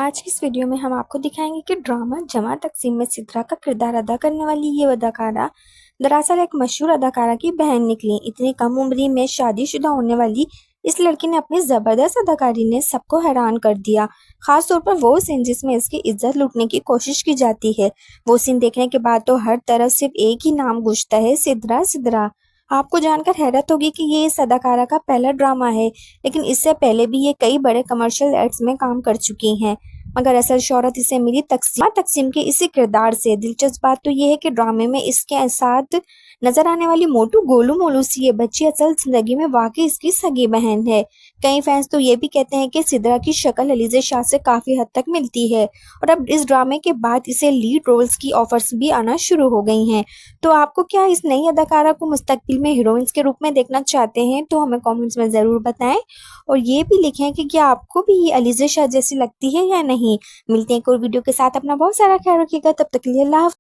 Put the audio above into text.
आज की इस वीडियो में हम आपको दिखाएंगे कि ड्रामा जमा तकसीम में सिद्रा का किरदार अदा करने वाली ये अदाकारा दरअसल एक मशहूर अदाकारा की बहन निकली। इतनी कम उम्र में शादीशुदा होने वाली इस लड़की ने अपनी जबरदस्त अदाकारी ने सबको हैरान कर दिया। खास तौर पर वो सीन जिसमें इसकी इज्जत लूटने की कोशिश की जाती है। वो सीन देखने के बाद तो हर तरफ सिर्फ एक ही नाम गूंजता है, सिद्रा सिद्रा। आपको जानकर हैरत होगी कि ये इस अदाकारा का पहला ड्रामा है, लेकिन इससे पहले भी ये कई बड़े कमर्शियल एड्स में काम कर चुकी हैं। मगर असल शोहरत इसे मिली तकसीम के इसी किरदार से। दिलचस्प बात तो ये है कि ड्रामे में इसके साथ नजर आने वाली मोटू गोलू मोलू सी ये बच्ची असल जिंदगी में वाकई इसकी सगी बहन है। कई फैंस तो ये भी कहते हैं कि सिद्रा की शक्ल अलीज़ा शाह से काफी हद तक मिलती है और अब इस ड्रामे के बाद इसे लीड रोल्स की ऑफर्स भी आना शुरू हो गई हैं। तो आपको क्या इस नई अदाकारा को मुस्तकबिल में हीरोइंस के रूप में देखना चाहते हैं? तो हमें कमेंट्स में जरूर बताएं और ये भी लिखें कि क्या आपको भी ये अलीज़ा शाह जैसी लगती है या नहीं। मिलते हैं एक और वीडियो के साथ। अपना बहुत सारा ख्याल रखिएगा। तब तक के लिए अल्लाह हाफ़िज़।